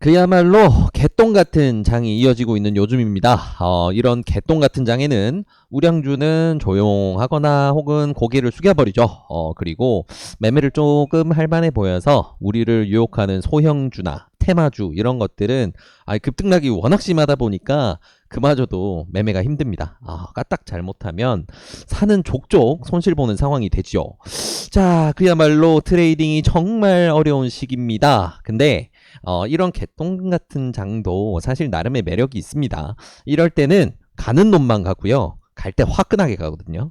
그야말로 개똥 같은 장이 이어지고 있는 요즘입니다. 이런 개똥 같은 장에는 우량주는 조용하거나 혹은 고개를 숙여버리죠. 그리고 매매를 조금 할만해 보여서 우리를 유혹하는 소형주나 테마주 이런 것들은 급등락이 워낙 심하다 보니까 그마저도 매매가 힘듭니다. 까딱 잘못하면 사는 족족 손실 보는 상황이 되지요. 자, 그야말로 트레이딩이 정말 어려운 시기입니다. 근데 이런 개똥 같은 장도 사실 나름의 매력이 있습니다. 이럴 때는 가는 놈만 가고요. 갈 때 화끈하게 가거든요.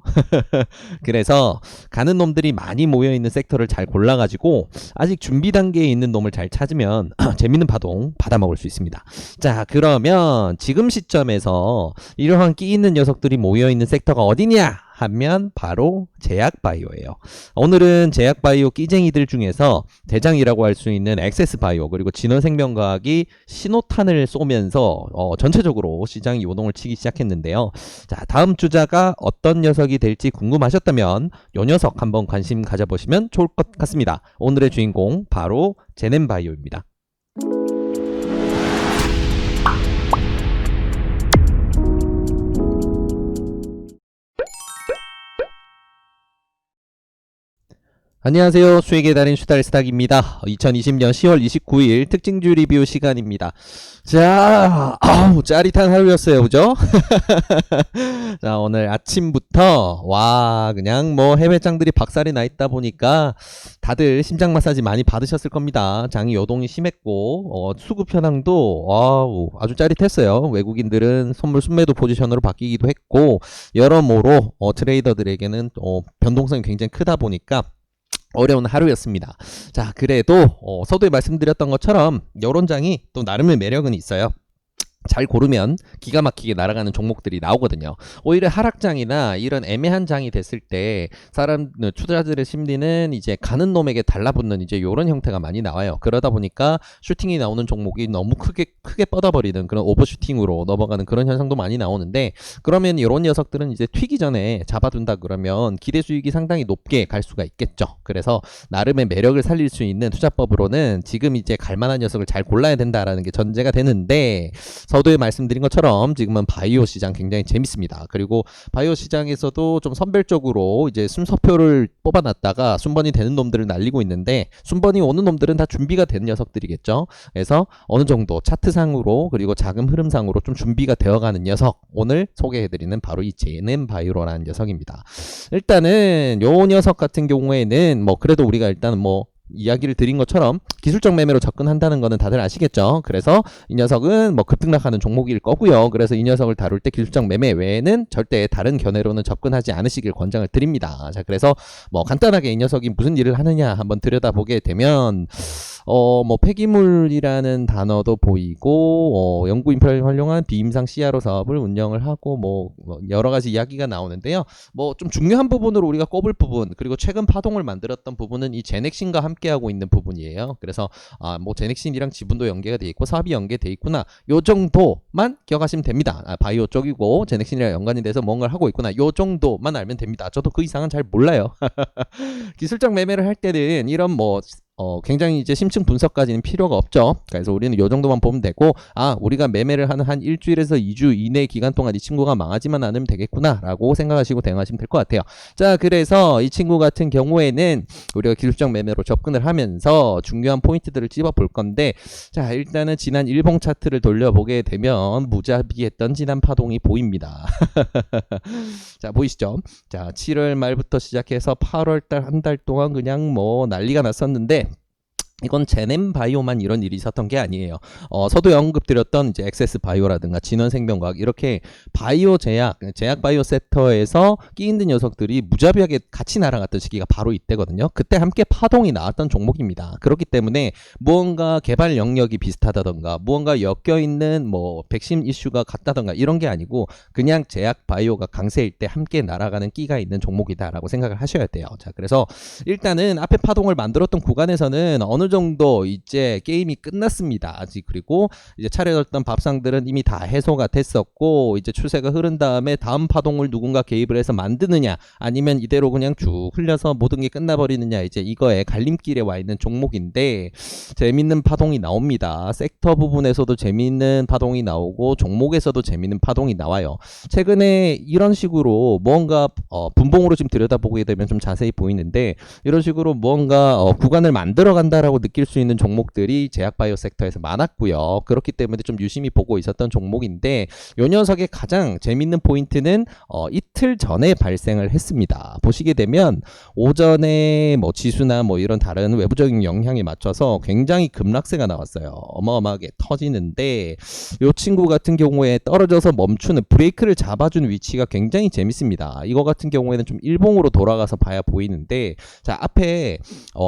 그래서 가는 놈들이 많이 모여있는 섹터를 잘 골라가지고 아직 준비 단계에 있는 놈을 잘 찾으면 재밌는 파동 받아먹을 수 있습니다. 자, 그러면 지금 시점에서 이러한 끼 있는 녀석들이 모여있는 섹터가 어디냐 하면 바로 제약바이오예요. 오늘은 제약바이오 끼쟁이들 중에서 대장이라고 할 수 있는 엑세스바이오 그리고 진원생명과학이 신호탄을 쏘면서 전체적으로 시장이 요동을 치기 시작했는데요. 자, 다음 주자가 어떤 녀석이 될지 궁금하셨다면 요 녀석 한번 관심 가져보시면 좋을 것 같습니다. 오늘의 주인공 바로 제넨바이오입니다. 안녕하세요. 수익의 달인 수달스탁입니다. 2020년 10월 29일 특징주 리뷰 시간입니다. 자, 짜릿한 하루였어요. 그죠? 자, 오늘 아침부터 그냥 해외장들이 박살이 나 있다 보니까 다들 심장 마사지 많이 받으셨을 겁니다. 장이 요동이 심했고 수급 현황도 아주 짜릿했어요. 외국인들은 선물 순매도 포지션으로 바뀌기도 했고 여러모로 트레이더들에게는 변동성이 굉장히 크다 보니까 어려운 하루였습니다. 자, 그래도 서두에 말씀드렸던 것처럼 여론장이 또 나름의 매력은 있어요. 잘 고르면 기가 막히게 날아가는 종목들이 나오거든요. 오히려 하락장이나 이런 애매한 장이 됐을 때 투자자들의 심리는 이제 가는 놈에게 달라붙는 이제 이런 형태가 많이 나와요. 그러다 보니까 슈팅이 나오는 종목이 너무 크게 뻗어버리는 그런 오버슈팅으로 넘어가는 그런 현상도 많이 나오는데, 그러면 이런 녀석들은 이제 튀기 전에 잡아둔다 그러면 기대 수익이 상당히 높게 갈 수가 있겠죠. 그래서 나름의 매력을 살릴 수 있는 투자법으로는 지금 이제 갈만한 녀석을 잘 골라야 된다라는 게 전제가 되는데, 서두에 말씀드린 것처럼 지금은 바이오 시장 굉장히 재밌습니다. 그리고 바이오 시장에서도 좀 선별적으로 이제 순서표를 뽑아놨다가 순번이 되는 놈들을 날리고 있는데, 순번이 오는 놈들은 다 준비가 된 녀석들이겠죠. 그래서 어느 정도 차트상으로 그리고 자금 흐름상으로 좀 준비가 되어가는 녀석, 오늘 소개해드리는 바로 이 제넨바이오라는 녀석입니다. 일단은 요 녀석 같은 경우에는 그래도 우리가 일단은 이야기를 드린 것처럼 기술적 매매로 접근한다는 거는 다들 아시겠죠. 그래서 이 녀석은 급등락하는 종목일 거고요. 그래서 이 녀석을 다룰 때 기술적 매매 외에는 절대 다른 견해로는 접근하지 않으시길 권장을 드립니다. 자, 그래서 간단하게 이 녀석이 무슨 일을 하느냐 한번 들여다보게 되면 폐기물이라는 단어도 보이고, 연구 인프라를 활용한 비임상 CRO 사업을 운영을 하고, 여러 가지 이야기가 나오는데요. 좀 중요한 부분으로 우리가 꼽을 부분, 그리고 최근 파동을 만들었던 부분은 이 제넥신과 함께하고 있는 부분이에요. 그래서, 제넥신이랑 지분도 연계가 돼 있고, 사업이 연계돼 있구나. 요 정도만 기억하시면 됩니다. 바이오 쪽이고, 제넥신이랑 연관이 돼서 뭔가를 하고 있구나. 요 정도만 알면 됩니다. 저도 그 이상은 잘 몰라요. 기술적 매매를 할 때는 이런 굉장히 이제 심층 분석까지는 필요가 없죠. 그래서 우리는 요 정도만 보면 되고, 우리가 매매를 하는 한 일주일에서 2주 이내 기간 동안 이 친구가 망하지만 않으면 되겠구나 라고 생각하시고 대응하시면 될 것 같아요. 자, 그래서 이 친구 같은 경우에는 우리가 기술적 매매로 접근을 하면서 중요한 포인트들을 찝어 볼 건데, 자, 일단은 지난 일봉 차트를 돌려보게 되면 무자비했던 지난 파동이 보입니다. 자, 보이시죠? 자, 7월 말부터 시작해서 8월달 한 달 동안 그냥 난리가 났었는데, 이건 제넨바이오만 이런 일이 있었던 게 아니에요. 서두에 언급드렸던 이제 엑세스바이오라든가 진원생명과학, 이렇게 바이오 제약 바이오 섹터에서 끼 있는 녀석들이 무자비하게 같이 날아갔던 시기가 바로 이때거든요. 그때 함께 파동이 나왔던 종목입니다. 그렇기 때문에 무언가 개발 영역이 비슷하다던가 무언가 엮여있는 백신 이슈가 같다던가 이런 게 아니고 그냥 제약 바이오가 강세일 때 함께 날아가는 끼가 있는 종목이다라고 생각을 하셔야 돼요. 자, 그래서 일단은 앞에 파동을 만들었던 구간에서는 어느 정도 이제 게임이 끝났습니다. 아직. 그리고 이제 차려졌던 밥상들은 이미 다 해소가 됐었고, 이제 추세가 흐른 다음에 다음 파동을 누군가 개입을 해서 만드느냐, 아니면 이대로 그냥 쭉 흘려서 모든 게 끝나버리느냐, 이제 이거에 갈림길에 와 있는 종목인데, 재밌는 파동이 나옵니다. 섹터 부분에서도 재밌는 파동이 나오고 종목에서도 재밌는 파동이 나와요. 최근에 이런 식으로 무언가 분봉으로 지금 들여다보게 되면 좀 자세히 보이는데, 이런 식으로 무언가 구간을 만들어 간다라고 느낄 수 있는 종목들이 제약바이오 섹터에서 많았고요. 그렇기 때문에 좀 유심히 보고 있었던 종목인데, 요 녀석의 가장 재밌는 포인트는 이틀 전에 발생을 했습니다. 보시게 되면 오전에 뭐 지수나 뭐 이런 다른 외부적인 영향에 맞춰서 굉장히 급락세가 나왔어요. 어마어마하게 터지는데, 이 친구 같은 경우에 떨어져서 멈추는 브레이크를 잡아준 위치가 굉장히 재밌습니다. 이거 같은 경우에는 좀 일봉으로 돌아가서 봐야 보이는데, 자, 앞에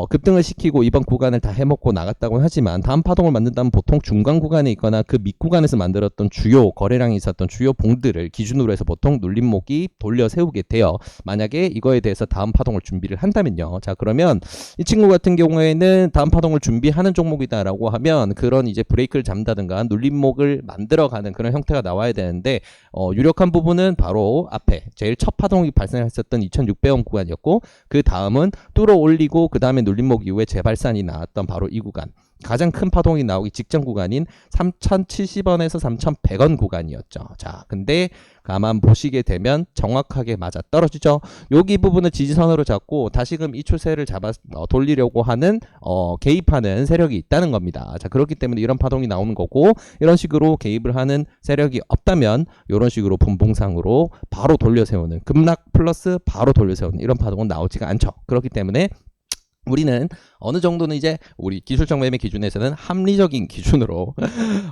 급등을 시키고 이번 구간을 다 해먹고 나갔다고 하지만, 다음 파동을 만든다면 보통 중간 구간에 있거나 그 밑구간에서 만들었던 주요 거래량이 있었던 주요 봉들을 기준으로 해서 보통 눌림목이 돌려 세우게 돼요. 만약에 이거에 대해서 다음 파동을 준비를 한다면요. 자, 그러면 이 친구 같은 경우에는 다음 파동을 준비하는 종목이다라고 하면 그런 이제 브레이크를 잡는다든가 눌림목을 만들어가는 그런 형태가 나와야 되는데, 유력한 부분은 바로 앞에 제일 첫 파동이 발생했었던 2600원 구간이었고, 그 다음은 뚫어 올리고 그 다음에 눌림목 이후에 재발산이 나왔던 바로 이 구간, 가장 큰 파동이 나오기 직전 구간인 3070원에서 3100원 구간이었죠. 자, 근데 가만 보시게 되면 정확하게 맞아 떨어지죠. 여기 부분을 지지선으로 잡고 다시금 이 추세를 잡아 돌리려고 하는 개입하는 세력이 있다는 겁니다. 자, 그렇기 때문에 이런 파동이 나오는 거고, 이런 식으로 개입을 하는 세력이 없다면 이런 식으로 분봉상으로 바로 돌려세우는, 급락 플러스 바로 돌려세우는 이런 파동은 나오지가 않죠. 그렇기 때문에 우리는 어느 정도는 이제 우리 기술적 매매 기준에서는 합리적인 기준으로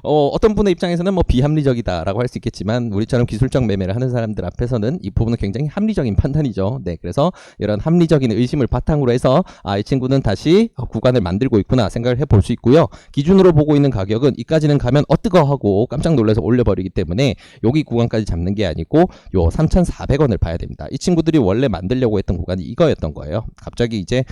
어떤 분의 입장에서는 뭐 비합리적이다라고 할 수 있겠지만, 우리처럼 기술적 매매를 하는 사람들 앞에서는 이 부분은 굉장히 합리적인 판단이죠. 네, 그래서 이런 합리적인 의심을 바탕으로 해서 이 친구는 다시 구간을 만들고 있구나 생각을 해볼 수 있고요. 기준으로 보고 있는 가격은 이까지는 가면 뜨거 하고 깜짝 놀라서 올려버리기 때문에 여기 구간까지 잡는 게 아니고 요 3,400원을 봐야 됩니다. 이 친구들이 원래 만들려고 했던 구간이 이거였던 거예요. 갑자기 이제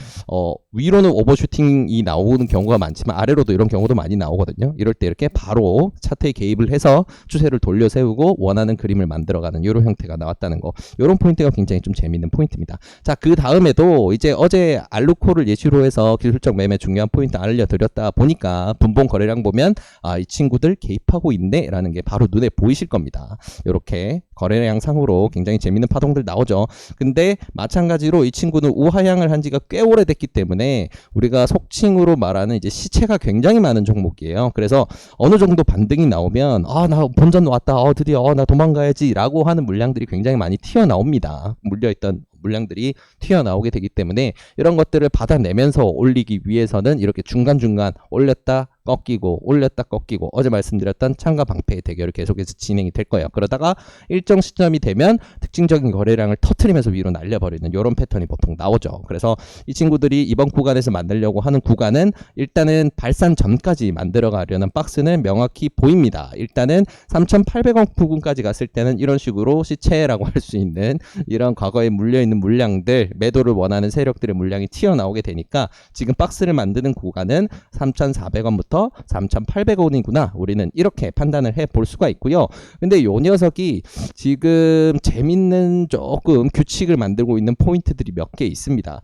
위로는 오버슈팅이 나오는 경우가 많지만 아래로도 이런 경우도 많이 나오거든요. 이럴 때 이렇게 바로 차트에 개입을 해서 추세를 돌려 세우고 원하는 그림을 만들어가는 이런 형태가 나왔다는 거, 이런 포인트가 굉장히 좀 재밌는 포인트입니다. 자, 그 다음에도 이제 어제 알루코를 예시로 해서 기술적 매매 중요한 포인트 알려드렸다 보니까 분봉 거래량 보면 이 친구들 개입하고 있네 라는 게 바로 눈에 보이실 겁니다. 이렇게 거래량 상으로 굉장히 재밌는 파동들 나오죠. 근데 마찬가지로 이 친구는 우하향을 한 지가 꽤 오래됐기 때문에 우리가 속칭으로 말하는 이제 시체가 굉장히 많은 종목이에요. 그래서 어느 정도 반등이 나오면 나 본전 왔다, 드디어 나 도망가야지 라고 하는 물량들이 굉장히 많이 튀어나옵니다. 물려있던 물량들이 튀어나오게 되기 때문에 이런 것들을 받아내면서 올리기 위해서는 이렇게 중간중간 올렸다 꺾이고 올렸다 꺾이고, 어제 말씀드렸던 창과 방패의 대결을 계속해서 진행이 될 거예요. 그러다가 일정 시점이 되면 특징적인 거래량을 터트리면서 위로 날려버리는 이런 패턴이 보통 나오죠. 그래서 이 친구들이 이번 구간에서 만들려고 하는 구간은 일단은 발산 전까지 만들어가려는 박스는 명확히 보입니다. 일단은 3,800원 부근까지 갔을 때는 이런 식으로 시체라고 할 수 있는 이런 과거에 물려있는 물량들, 매도를 원하는 세력들의 물량이 튀어나오게 되니까 지금 박스를 만드는 구간은 3,400원부터 3,800원이구나, 우리는 이렇게 판단을 해볼 수가 있고요. 근데 요 녀석이 지금 재밌는 조금 규칙을 만들고 있는 포인트들이 몇 개 있습니다.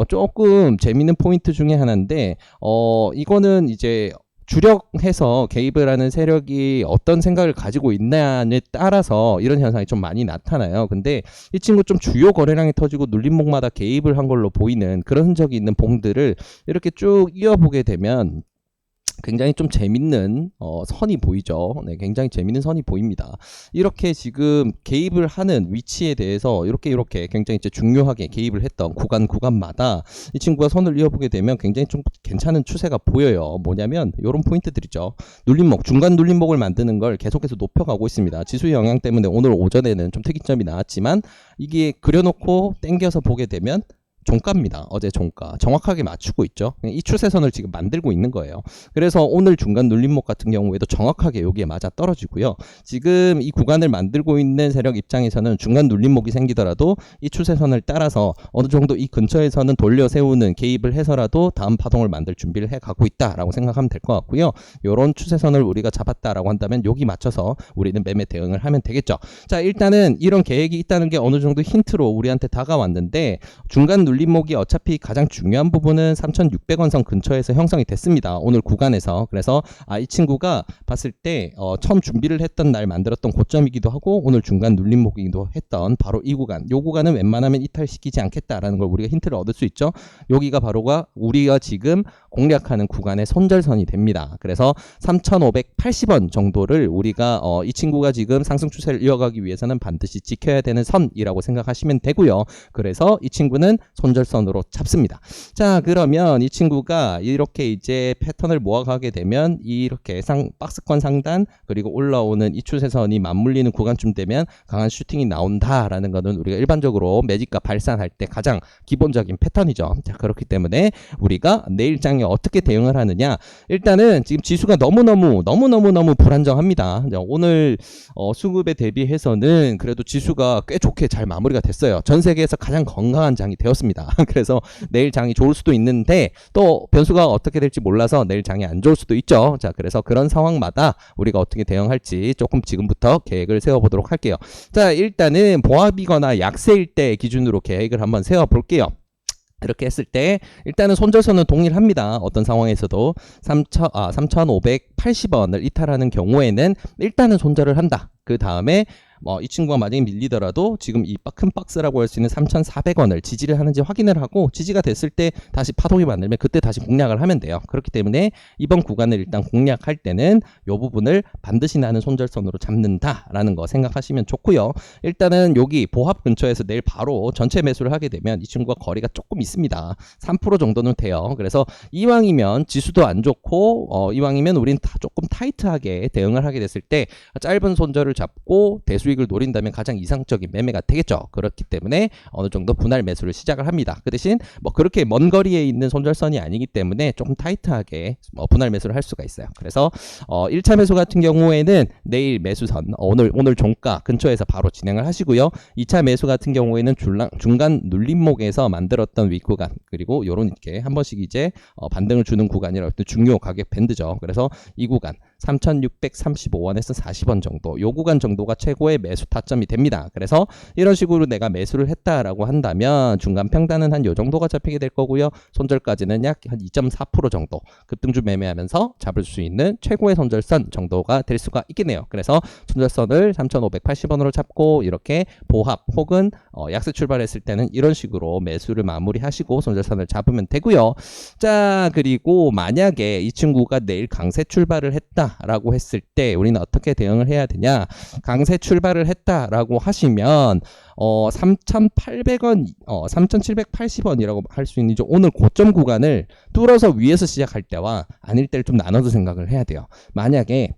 조금 재밌는 포인트 중에 하나인데, 이거는 이제 주력해서 개입을 하는 세력이 어떤 생각을 가지고 있냐에 따라서 이런 현상이 좀 많이 나타나요. 근데 이 친구 좀 주요 거래량이 터지고 눌림목마다 개입을 한 걸로 보이는 그런 흔적이 있는 봉들을 이렇게 쭉 이어보게 되면 굉장히 좀 재밌는 선이 보이죠. 네, 굉장히 재밌는 선이 보입니다. 이렇게 지금 개입을 하는 위치에 대해서 이렇게 굉장히 이제 중요하게 개입을 했던 구간마다 이 친구가 선을 이어보게 되면 굉장히 좀 괜찮은 추세가 보여요. 뭐냐면 이런 포인트들이죠. 눌림목, 중간 눌림목을 만드는 걸 계속해서 높여가고 있습니다. 지수 영향 때문에 오늘 오전에는 좀 특이점이 나왔지만, 이게 그려놓고 땡겨서 보게 되면 종가입니다. 어제 종가 정확하게 맞추고 있죠. 이 추세선을 지금 만들고 있는 거예요. 그래서 오늘 중간 눌림목 같은 경우에도 정확하게 여기에 맞아 떨어지고요. 지금 이 구간을 만들고 있는 세력 입장에서는 중간 눌림목이 생기더라도 이 추세선을 따라서 어느 정도 이 근처에서는 돌려 세우는 개입을 해서라도 다음 파동을 만들 준비를 해가고 있다라고 생각하면 될 것 같고요. 이런 추세선을 우리가 잡았다라고 한다면 여기 맞춰서 우리는 매매 대응을 하면 되겠죠. 자, 일단은 이런 계획이 있다는 게 어느 정도 힌트로 우리한테 다가왔는데, 중간 눌림목이 어차피 가장 중요한 부분은 3,600원 선 근처에서 형성이 됐습니다. 오늘 구간에서. 그래서 이 친구가 봤을 때 처음 준비를 했던 날 만들었던 고점이기도 하고 오늘 중간 눌림목이기도 했던 바로 이 구간. 이 구간은 웬만하면 이탈시키지 않겠다라는 걸 우리가 힌트를 얻을 수 있죠. 여기가 바로가 우리가 지금 공략하는 구간의 손절선이 됩니다. 그래서 3,580원 정도를 우리가 이 친구가 지금 상승 추세를 이어가기 위해서는 반드시 지켜야 되는 선이라고 생각하시면 되고요. 그래서 이 친구는 손절선으로 잡습니다. 자, 그러면 이 친구가 이렇게 이제 패턴을 모아가게 되면 이렇게 박스권 상단 그리고 올라오는 이 추세선이 맞물리는 구간쯤 되면 강한 슈팅이 나온다라는 것은 우리가 일반적으로 매집가 발산할 때 가장 기본적인 패턴이죠. 자, 그렇기 때문에 우리가 내일장에 어떻게 대응을 하느냐, 일단은 지금 지수가 너무너무 불안정합니다. 오늘 수급에 대비해서는 그래도 지수가 꽤 좋게 잘 마무리가 됐어요. 전 세계에서 가장 건강한 장이 되었습니다. 그래서 내일 장이 좋을 수도 있는데 또 변수가 어떻게 될지 몰라서 내일 장이 안 좋을 수도 있죠. 자, 그래서 그런 상황마다 우리가 어떻게 대응할지 조금 지금부터 계획을 세워보도록 할게요. 자, 일단은 보합이거나 약세일 때 기준으로 계획을 한번 세워볼게요. 이렇게 했을 때 일단은 손절선은 동일합니다. 어떤 상황에서도 3,580원을 이탈하는 경우에는 일단은 손절을 한다. 그 다음에 이 친구가 만약에 밀리더라도 지금 이 큰 박스라고 할 수 있는 3,400원을 지지를 하는지 확인을 하고, 지지가 됐을 때 다시 파동이 만들면 그때 다시 공략을 하면 돼요. 그렇기 때문에 이번 구간을 일단 공략할 때는 이 부분을 반드시 나는 손절선으로 잡는다라는 거 생각하시면 좋고요. 일단은 여기 보합 근처에서 내일 바로 전체 매수를 하게 되면 이 친구가 거리가 조금 있습니다. 3% 정도는 돼요. 그래서 이왕이면 지수도 안 좋고 이왕이면 우린 조금 타이트하게 대응을 하게 됐을 때 짧은 손절을 잡고 대수익을 노린다면 가장 이상적인 매매가 되겠죠. 그렇기 때문에 어느 정도 분할 매수를 시작을 합니다. 그 대신 그렇게 먼 거리에 있는 손절선이 아니기 때문에 조금 타이트하게 분할 매수를 할 수가 있어요. 그래서 1차 매수 같은 경우에는 내일 매수선 오늘 종가 근처에서 바로 진행을 하시고요. 2차 매수 같은 경우에는 중간 눌림목에서 만들었던 윗구간, 그리고 요런 이렇게 한 번씩 이제 반등을 주는 구간이라 어떤 중요 가격 밴드죠. 그래서 이 구간 3,635원에서 40원 정도, 요 구간 정도가 최고의 매수 타점이 됩니다. 그래서 이런 식으로 내가 매수를 했다라고 한다면 중간 평단은 한 요 정도가 잡히게 될 거고요. 손절까지는 약 한 2.4% 정도 급등주 매매하면서 잡을 수 있는 최고의 손절선 정도가 될 수가 있겠네요. 그래서 손절선을 3,580원으로 잡고 이렇게 보합 혹은 약세 출발했을 때는 이런 식으로 매수를 마무리하시고 손절선을 잡으면 되고요. 자, 그리고 만약에 이 친구가 내일 강세 출발을 했다라고 했을 때 우리는 어떻게 대응을 해야 되냐, 강세 출발을 했다라고 하시면 3,800원, 3,780원이라고 할 수 있는 오늘 고점 구간을 뚫어서 위에서 시작할 때와 아닐 때를 좀 나눠서 생각을 해야 돼요. 만약에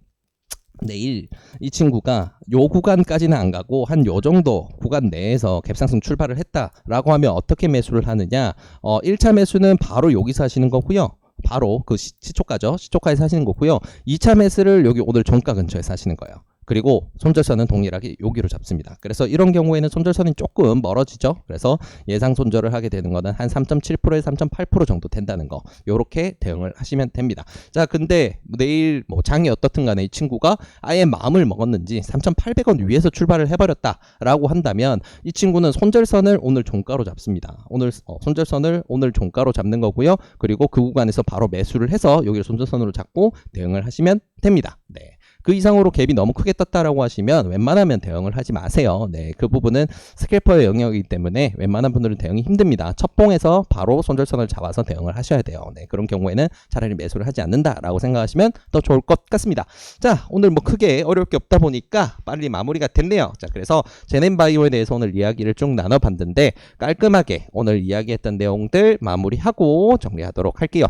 내일 이 친구가 요 구간까지는 안 가고 한 요 정도 구간 내에서 갭상승 출발을 했다라고 하면 어떻게 매수를 하느냐, 1차 매수는 바로 여기서 하시는 거고요. 바로 그 시초가죠. 시초가에서 하시는 거고요. 2차 매수를 여기 오늘 종가 근처에서 하시는 거예요. 그리고 손절선은 동일하게 여기로 잡습니다. 그래서 이런 경우에는 손절선이 조금 멀어지죠. 그래서 예상 손절을 하게 되는 거는 한 3.7%에서 3.8% 정도 된다는 거, 요렇게 대응을 하시면 됩니다. 자, 근데 내일 장이 어떻든 간에 이 친구가 아예 마음을 먹었는지 3,800원 위에서 출발을 해버렸다라고 한다면 이 친구는 손절선을 오늘 종가로 잡습니다. 오늘 손절선을 오늘 종가로 잡는 거고요. 그리고 그 구간에서 바로 매수를 해서 여기를 손절선으로 잡고 대응을 하시면 됩니다. 네. 그 이상으로 갭이 너무 크게 떴다라고 하시면 웬만하면 대응을 하지 마세요. 네, 그 부분은 스캘퍼의 영역이기 때문에 웬만한 분들은 대응이 힘듭니다. 첫 봉에서 바로 손절선을 잡아서 대응을 하셔야 돼요. 네, 그런 경우에는 차라리 매수를 하지 않는다라고 생각하시면 더 좋을 것 같습니다. 자, 오늘 크게 어려울 게 없다 보니까 빨리 마무리가 됐네요. 자, 그래서 제넨바이오에 대해서 오늘 이야기를 쭉 나눠봤는데 깔끔하게 오늘 이야기했던 내용들 마무리하고 정리하도록 할게요.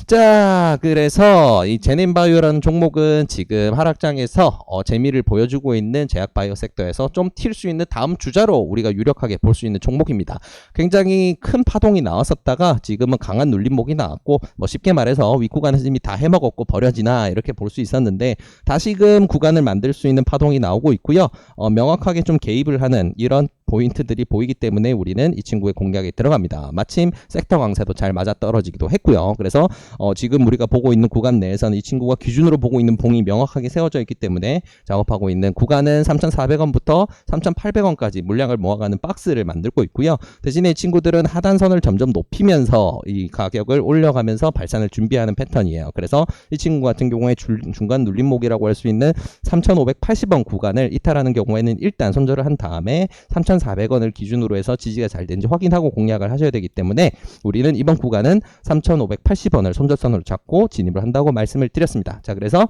자, 그래서 이 제넨바이오라는 종목은 지금 하락 시작장에서 재미를 보여주고 있는 제약바이오 섹터에서 좀 튈 수 있는 다음 주자로 우리가 유력하게 볼 수 있는 종목입니다. 굉장히 큰 파동이 나왔었다가 지금은 강한 눌림목이 나왔고 뭐 쉽게 말해서 윗구간에서 이미 다 해먹었고 버려지나 이렇게 볼 수 있었는데 다시금 구간을 만들 수 있는 파동이 나오고 있고요. 명확하게 좀 개입을 하는 이런 포인트들이 보이기 때문에 우리는 이 친구의 공략에 들어갑니다. 마침 섹터 강세도 잘 맞아떨어지기도 했고요. 그래서 지금 우리가 보고 있는 구간 내에서는 이 친구가 기준으로 보고 있는 봉이 명확하게 세워져 있기 때문에 작업하고 있는 구간은 3,400원부터 3,800원까지 물량을 모아가는 박스를 만들고 있고요. 대신에 이 친구들은 하단선을 점점 높이면서 이 가격을 올려가면서 발산을 준비하는 패턴이에요. 그래서 이 친구 같은 경우에 중간 눌림목이라고 할 수 있는 3,580원 구간을 이탈하는 경우에는 일단 손절을 한 다음에 3,400원을 기준으로 해서 지지가 잘 되는지 확인하고 공략을 하셔야 되기 때문에 우리는 이번 구간은 3,580원을 손절선으로 잡고 진입을 한다고 말씀을 드렸습니다. 자, 그래서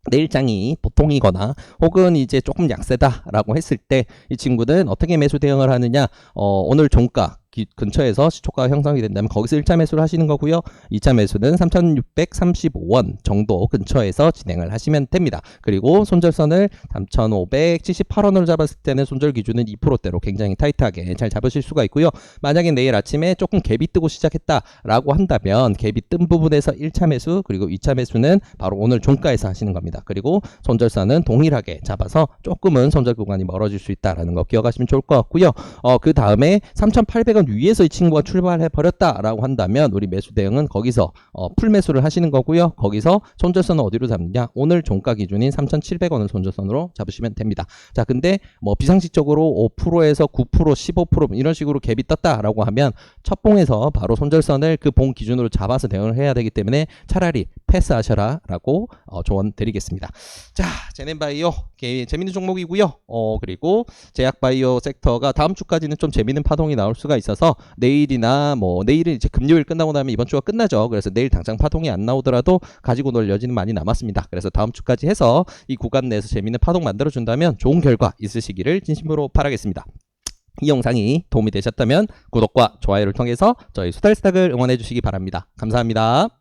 내일장이 보통이거나 혹은 이제 조금 약세다라고 했을 때 이 친구는 어떻게 매수 대응을 하느냐, 오늘 종가 근처에서 시초가가 형성이 된다면 거기서 1차 매수를 하시는 거고요. 2차 매수는 3,635원 정도 근처에서 진행을 하시면 됩니다. 그리고 손절선을 3,578원으로 잡았을 때는 손절 기준은 2%대로 굉장히 타이트하게 잘 잡으실 수가 있고요. 만약에 내일 아침에 조금 갭이 뜨고 시작했다라고 한다면 갭이 뜬 부분에서 1차 매수 그리고 2차 매수는 바로 오늘 종가에서 하시는 겁니다. 그리고 손절선은 동일하게 잡아서 조금은 손절 구간이 멀어질 수 있다라는 거 기억하시면 좋을 것 같고요. 그 다음에 3,800원 위에서 이 친구가 출발해 버렸다라고 한다면 우리 매수 대응은 거기서 풀 매수를 하시는 거고요. 거기서 손절선은 어디로 잡느냐? 오늘 종가 기준인 3,700원을 손절선으로 잡으시면 됩니다. 자, 근데 뭐 비상식적으로 5%에서 9%, 15% 이런 식으로 갭이 떴다라고 하면 첫 봉에서 바로 손절선을 그 봉 기준으로 잡아서 대응을 해야 되기 때문에 차라리 패스하셔라 라고 조언 드리겠습니다. 자, 제넨바이오 재밌는 종목이고요. 그리고 제약바이오 섹터가 다음 주까지는 좀 재밌는 파동이 나올 수가 있어서 내일이나 뭐 내일은 이제 금요일 끝나고 나면 이번 주가 끝나죠. 그래서 내일 당장 파동이 안 나오더라도 가지고 놀 여지는 많이 남았습니다. 그래서 다음 주까지 해서 이 구간 내에서 재밌는 파동 만들어 준다면 좋은 결과 있으시기를 진심으로 바라겠습니다. 이 영상이 도움이 되셨다면 구독과 좋아요를 통해서 저희 수달스탁을 응원해 주시기 바랍니다. 감사합니다.